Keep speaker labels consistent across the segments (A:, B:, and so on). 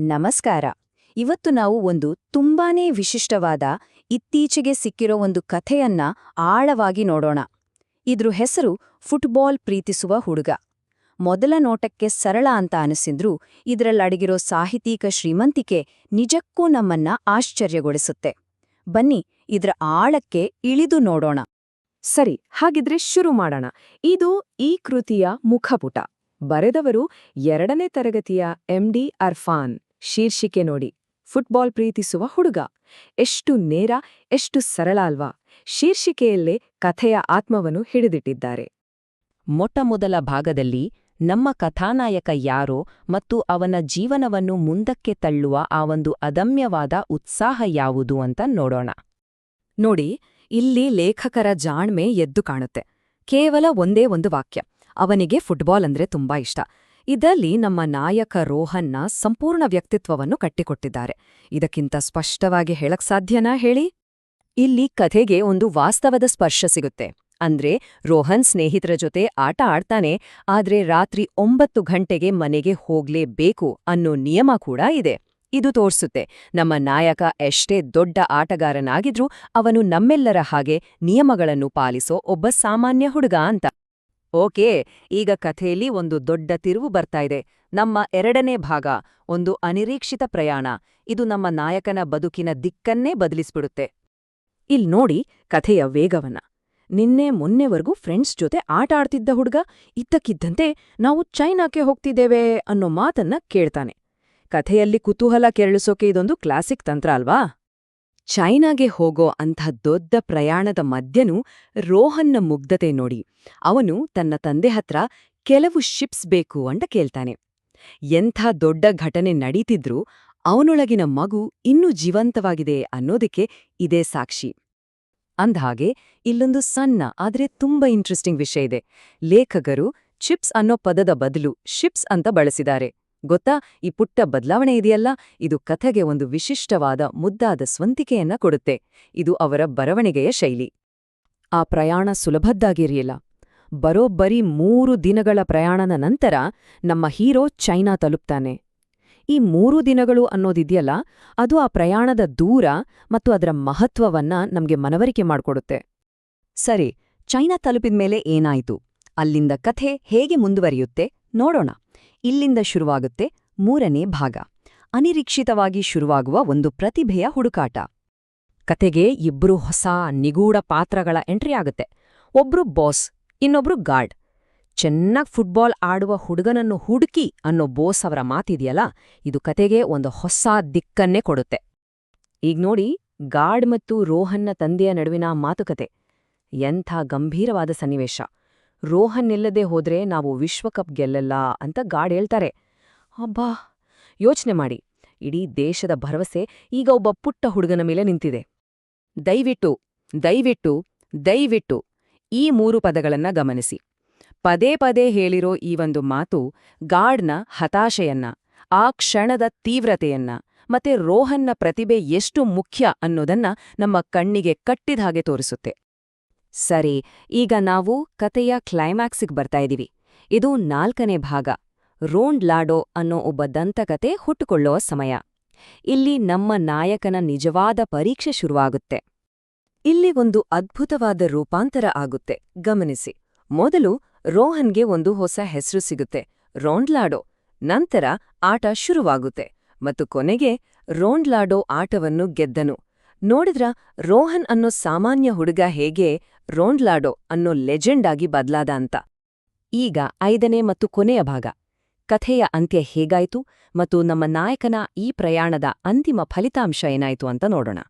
A: ನಮಸ್ಕಾರ. ಇವತ್ತು ನಾವು ಒಂದು ತುಂಬಾನೇ ವಿಶಿಷ್ಟವಾದ ಇತ್ತೀಚೆಗೆ ಸಿಕ್ಕಿರೋ ಒಂದು ಕಥೆಯನ್ನ ಆಳವಾಗಿ ನೋಡೋಣ. ಇದ್ರ ಹೆಸರು ಫುಟ್ಬಾಲ್ ಪ್ರೀತಿಸುವ ಹುಡುಗ. ಮೊದಲ ನೋಟಕ್ಕೆ ಸರಳ ಅಂತ ಅನಿಸಿದ್ರೂ ಇದರಲ್ಲಡಗಿರೋ ಸಾಹಿತ್ಯಿಕ ಶ್ರೀಮಂತಿಕೆ ನಿಜಕ್ಕೂ ನಮ್ಮನ್ನ ಆಶ್ಚರ್ಯಗೊಳಿಸುತ್ತೆ. ಬನ್ನಿ ಇದ್ರ ಆಳಕ್ಕೆ ಇಳಿದು ನೋಡೋಣ.
B: ಸರಿ, ಹಾಗಿದ್ರೆ ಶುರು ಮಾಡೋಣ. ಇದು ಈ ಕೃತಿಯ ಮುಖಪುಟ. ಬರೆದವರು 2ನೇ ತರಗತಿಯ MD ಅರ್ಫಾನ್. ಶೀರ್ಷಿಕೆ ನೋಡಿ, ಫುಟ್ಬಾಲ್ ಪ್ರೀತಿಸುವ ಹುಡುಗ. ಎಷ್ಟು ನೇರ, ಎಷ್ಟು ಸರಳ ಅಲ್ವಾ? ಶೀರ್ಷಿಕೆಯಲ್ಲೇ ಕಥೆಯ ಆತ್ಮವನ್ನು ಹಿಡಿದಿಟ್ಟಿದ್ದಾರೆ.
C: ಮೊಟ್ಟಮೊದಲ ಭಾಗದಲ್ಲಿ ನಮ್ಮ ಕಥಾನಾಯಕ ಯಾರೋ ಮತ್ತು ಅವನ ಜೀವನವನ್ನು ಮುಂದಕ್ಕೆ ತಳ್ಳುವ ಆ ಒಂದು ಅದಮ್ಯವಾದ ಉತ್ಸಾಹ ಯಾವುದು ಅಂತ ನೋಡೋಣ.
B: ನೋಡಿ, ಇಲ್ಲಿ ಲೇಖಕರ ಜಾಣ್ಮೆ ಎದ್ದು ಕಾಣುತ್ತೆ. ಕೇವಲ ಒಂದೇ ಒಂದು ವಾಕ್ಯ: ಅವನಿಗೆ ಫುಟ್ಬಾಲ್ ಅಂದ್ರೆ ತುಂಬಾ ಇಷ್ಟ. ಇದರಲ್ಲಿ ನಮ್ಮ ನಾಯಕ ರೋಹನ್ನ ಸಂಪೂರ್ಣ ವ್ಯಕ್ತಿತ್ವವನ್ನು ಕಟ್ಟಿಕೊಟ್ಟಿದ್ದಾರೆ. ಇದಕ್ಕಿಂತ ಸ್ಪಷ್ಟವಾಗಿ ಹೇಳಕ್ ಸಾಧ್ಯನಾ ಹೇಳಿ?
A: ಇಲ್ಲಿ ಕಥೆಗೆ ಒಂದು ವಾಸ್ತವದ ಸ್ಪರ್ಶ ಸಿಗುತ್ತೆ. ಅಂದ್ರೆ ರೋಹನ್ ಸ್ನೇಹಿತರ ಜೊತೆ ಆಟ ಆಡ್ತಾನೆ, ಆದ್ರೆ ರಾತ್ರಿ 9 ಗಂಟೆಗೆ ಮನೆಗೆ ಹೋಗ್ಲೇಬೇಕು ಅನ್ನೋ ನಿಯಮ ಕೂಡ ಇದೆ. ಇದು ತೋರ್ಸುತ್ತೆ ನಮ್ಮ ನಾಯಕ ಎಷ್ಟೇ ದೊಡ್ಡ ಆಟಗಾರನಾಗಿದ್ರೂ ಅವನು ನಮ್ಮೆಲ್ಲರ ಹಾಗೆ ನಿಯಮಗಳನ್ನು ಪಾಲಿಸೋ ಒಬ್ಬ ಸಾಮಾನ್ಯ ಹುಡುಗ ಅಂತ. ಓಕೆ, ಈಗ ಕಥೆಯಲ್ಲಿ ಒಂದು ದೊಡ್ಡ ತಿರುವು ಬರ್ತಾ ಇದೆ. ನಮ್ಮ 2ನೇ ಭಾಗ, ಒಂದು ಅನಿರೀಕ್ಷಿತ ಪ್ರಯಾಣ. ಇದು ನಮ್ಮ ನಾಯಕನ ಬದುಕಿನ ದಿಕ್ಕನ್ನೇ ಬದಲಿಸ್ಬಿಡುತ್ತೆ.
B: ಇಲ್ ನೋಡಿ ಕಥೆಯ ವೇಗವನ್ನ. ನಿನ್ನೆ ಮೊನ್ನೆವರೆಗೂ ಫ್ರೆಂಡ್ಸ್ ಜೊತೆ ಆಟ ಆಡ್ತಿದ್ದ ಹುಡುಗ ಇದ್ದಕ್ಕಿದ್ದಂತೆ ನಾವು ಚೈನಾಕ್ಕೆ ಹೋಗ್ತಿದ್ದೇವೆ ಅನ್ನೋ ಮಾತನ್ನ ಕೇಳ್ತಾನೆ. ಕಥೆಯಲ್ಲಿ ಕುತೂಹಲ ಕೆರಳಿಸೋಕೆ ಇದೊಂದು ಕ್ಲಾಸಿಕ್ ತಂತ್ರ ಅಲ್ವಾ? ಚೈನಾಗೆ ಹೋಗೋ ಅಂಥ ದೊಡ್ಡ ಪ್ರಯಾಣದ ಮಧ್ಯನೂ ರೋಹನ್ನ ಮುಗ್ಧತೆ ನೋಡಿ. ಅವನು ತನ್ನ ತಂದೆ ಹತ್ರ ಕೆಲವು ಶಿಪ್ಸ್ ಬೇಕು ಅಂತ ಕೇಳ್ತಾನೆ. ಎಂಥ ದೊಡ್ಡ ಘಟನೆ ನಡೀತಿದ್ರೂ ಅವನೊಳಗಿನ ಮಗು ಇನ್ನೂ ಜೀವಂತವಾಗಿದೆ ಅನ್ನೋದಕ್ಕೆ ಇದೇ ಸಾಕ್ಷಿ. ಅಂದ್ಹಾಗೆ ಇಲ್ಲೊಂದು ಸಣ್ಣ ಆದ್ರೆ ತುಂಬಾ ಇಂಟ್ರೆಸ್ಟಿಂಗ್ ವಿಷಯ ಇದೆ. ಲೇಖಕರು ಚಿಪ್ಸ್ ಅನ್ನೋ ಪದದ ಬದಲು ಶಿಪ್ಸ್ ಅಂತ ಬಳಸಿದ್ದಾರೆ. ಗೊತ್ತಾ, ಈ ಪುಟ್ಟ ಬದಲಾವಣೆ ಇದೆಯಲ್ಲ, ಇದು ಕಥೆಗೆ ಒಂದು ವಿಶಿಷ್ಟವಾದ ಮುದ್ದಾದ ಸ್ವಂತಿಕೆಯನ್ನ ಕೊಡುತ್ತೆ. ಇದು ಅವರ ಬರವಣಿಗೆಯ ಶೈಲಿ. ಆ ಪ್ರಯಾಣ ಸುಲಭದ್ದಾಗಿರಲಿಲ್ಲ. ಬರೋಬ್ಬರಿ 3 ದಿನಗಳ ಪ್ರಯಾಣದ ನಂತರ ನಮ್ಮ ಹೀರೋ ಚೈನಾ ತಲುಪ್ತಾನೆ. ಈ 3 ದಿನಗಳು ಅನ್ನೋದಿದೆಯಲ್ಲ, ಅದು ಆ ಪ್ರಯಾಣದ ದೂರ ಮತ್ತು ಅದರ ಮಹತ್ವವನ್ನ ನಮ್ಗೆ ಮನವರಿಕೆ ಮಾಡ್ಕೊಡುತ್ತೆ.
A: ಸರಿ, ಚೈನಾ ತಲುಪಿದ್ಮೇಲೆ ಏನಾಯ್ತು? ಅಲ್ಲಿಂದ ಕಥೆ ಹೇಗೆ ಮುಂದುವರಿಯುತ್ತೆ ನೋಡೋಣ. ಇಲ್ಲಿಂದ ಶುರುವಾಗುತ್ತೆ 3ನೇ ಭಾಗ, ಅನಿರೀಕ್ಷಿತವಾಗಿ ಶುರುವಾಗುವ ಒಂದು ಪ್ರತಿಭೆಯ ಹುಡುಕಾಟ.
B: ಕತೆಗೆ 2 ಹೊಸ ನಿಗೂಢ ಪಾತ್ರಗಳ ಎಂಟ್ರಿ ಆಗುತ್ತೆ. ಒಬ್ರು ಬಾಸ್, ಇನ್ನೊಬ್ರು ಗಾರ್ಡ್. ಚೆನ್ನಾಗ್ ಫುಟ್ಬಾಲ್ ಆಡುವ ಹುಡುಗನನ್ನು ಹುಡುಕಿ ಅನ್ನೋ ಬೋಸ್ ಅವರ ಮಾತಿದೆಯಲ್ಲ, ಇದು ಕತೆಗೆ ಒಂದು ಹೊಸ ದಿಕ್ಕನ್ನೇ ಕೊಡುತ್ತೆ. ಈಗ ನೋಡಿ, ಗಾರ್ಡ್ ಮತ್ತು ರೋಹನ್ನ ತಂದೆಯ ನಡುವಿನ ಮಾತುಕತೆ. ಎಂಥ ಗಂಭೀರವಾದ ಸನ್ನಿವೇಶ. ರೋಹನ್ ಇಲ್ಲದೆ ಹೋದ್ರೆ ನಾವು ವಿಶ್ವಕಪ್ ಗೆಲ್ಲಲ್ಲ ಅಂತ ಗಾರ್ಡ್ ಹೇಳ್ತಾರೆ. ಅಬ್ಬಾ, ಯೋಚನೆ ಮಾಡಿ, ಇಡೀ ದೇಶದ ಭರವಸೆ ಈಗ ಒಬ್ಬ ಪುಟ್ಟ ಹುಡುಗನ ಮೇಲೆ ನಿಂತಿದೆ. ದಯವಿಟ್ಟು ದಯವಿಟ್ಟು ದಯವಿಟ್ಟು ಈ 3 ಪದಗಳನ್ನ ಗಮನಿಸಿ. ಪದೇ ಪದೇ ಹೇಳಿರೋ ಈ ಒಂದು ಮಾತು ಗಾರ್ಡ್ನ ಹತಾಶೆಯನ್ನ, ಆ ಕ್ಷಣದ ತೀವ್ರತೆಯನ್ನ ಮತ್ತೆ ರೋಹನ್ನ ಪ್ರತಿಭೆ ಎಷ್ಟು ಮುಖ್ಯ ಅನ್ನೋದನ್ನ ನಮ್ಮ ಕಣ್ಣಿಗೆ ಕಟ್ಟಿದ ಹಾಗೆ ತೋರಿಸುತ್ತೆ.
A: ಸರಿ, ಈಗ ನಾವು ಕತೆಯ ಕ್ಲೈಮ್ಯಾಕ್ಸಿಗೆ ಬರ್ತಾ ಇದೀವಿ. ಇದು 4ನೇ ಭಾಗ, ರೋಂಡ್ ಲಾಡೋ ಅನ್ನೋ ಒಬ್ಬ ದಂತಕತೆ ಹುಟ್ಟುಕೊಳ್ಳೋ ಸಮಯ. ಇಲ್ಲಿ ನಮ್ಮ ನಾಯಕನ ನಿಜವಾದ ಪರೀಕ್ಷೆ ಶುರುವಾಗುತ್ತೆ. ಇಲ್ಲಿ ಒಂದು ಅದ್ಭುತವಾದ ರೂಪಾಂತರ ಆಗುತ್ತೆ. ಗಮನಿಸಿ, ಮೊದಲು ರೋಹನ್ಗೆ ಒಂದು ಹೊಸ ಹೆಸರು ಸಿಗುತ್ತೆ, ರೋಂಡ್ ಲಾಡೋ. ನಂತರ ಆಟ ಶುರುವಾಗುತ್ತೆ ಮತ್ತು ಕೊನೆಗೆ ರೋಂಡ್ ಲಾಡೋ ಆಟವನ್ನು ಗೆದ್ದನು. ನೋಡಿದ್ರ ರೋಹನ್ ಅನ್ನೋ ಸಾಮಾನ್ಯ ಹುಡುಗ ಹೇಗೆ ರೋಂಡ್ ಲಾಡೋ ಅನ್ನೋ ಲೆಜೆಂಡ್ ಆಗಿ ಬದಲಾದ ಅಂತ. ಈಗ 5ನೇ ಮತ್ತು ಕೊನೆಯ ಭಾಗ, ಕಥೆಯ ಅಂತ್ಯ ಹೇಗಾಯ್ತು ಮತ್ತು ನಮ್ಮ ನಾಯಕನ ಈ ಪ್ರಯಾಣದ ಅಂತಿಮ ಫಲಿತಾಂಶ ಏನಾಯ್ತು ಅಂತ ನೋಡೋಣ.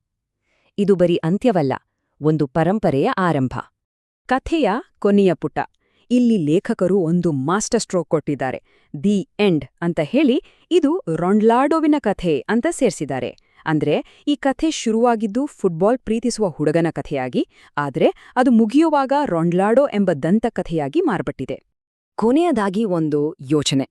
A: ಇದು ಬರೀ ಅಂತ್ಯವಲ್ಲ, ಒಂದು ಪರಂಪರೆಯ ಆರಂಭ.
B: ಕಥೆಯ ಕೊನೆಯ ಪುಟ. ಇಲ್ಲಿ ಲೇಖಕರು ಒಂದು ಮಾಸ್ಟರ್ ಸ್ಟ್ರೋಕ್ ಕೊಟ್ಟಿದ್ದಾರೆ. ದಿ ಎಂಡ್ ಅಂತ ಹೇಳಿ ಇದು ರೊಂಡ್ಲಾಡೋವಿನ ಕಥೆ ಅಂತ ಸೇರಿಸಿದ್ದಾರೆ. ಅಂದ್ರೆ ಈ ಕಥೆ ಶುರುವಾಗಿದ್ದು ಫುಟ್ಬಾಲ್ ಪ್ರೀತಿಸುವ ಹುಡುಗನ ಕಥೆಯಾಗಿ, ಆದ್ರೆ ಅದು ಮುಗಿಯುವಾಗ ರೊಂಡ್ಲಾಡೋ ಎಂಬ ದಂತಕಥೆಯಾಗಿ ಮಾರ್ಪಟ್ಟಿದೆ.
A: ಕೊನೆಯದಾಗಿ ಒಂದು ಯೋಚನೆ.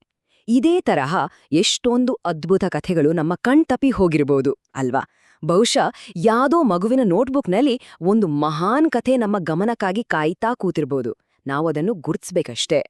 A: ಇದೇ ತರಹ ಎಷ್ಟೊಂದು ಅದ್ಭುತ ಕಥೆಗಳು ನಮ್ಮ ಕಣ್ತಪ್ಪಿ ಹೋಗಿರಬಹುದು ಅಲ್ವಾ? ಬಹುಶಃ ಯಾವ್ದೋ ಮಗುವಿನ ನೋಟ್ಬುಕ್ನಲ್ಲಿ ಒಂದು ಮಹಾನ್ ಕಥೆ ನಮ್ಮ ಗಮನಕ್ಕಾಗಿ ಕಾಯ್ತಾ ಕೂತಿರ್ಬೋದು. ನಾವದನ್ನು ಗುರ್ತಿಸ್ಬೇಕಷ್ಟೇ.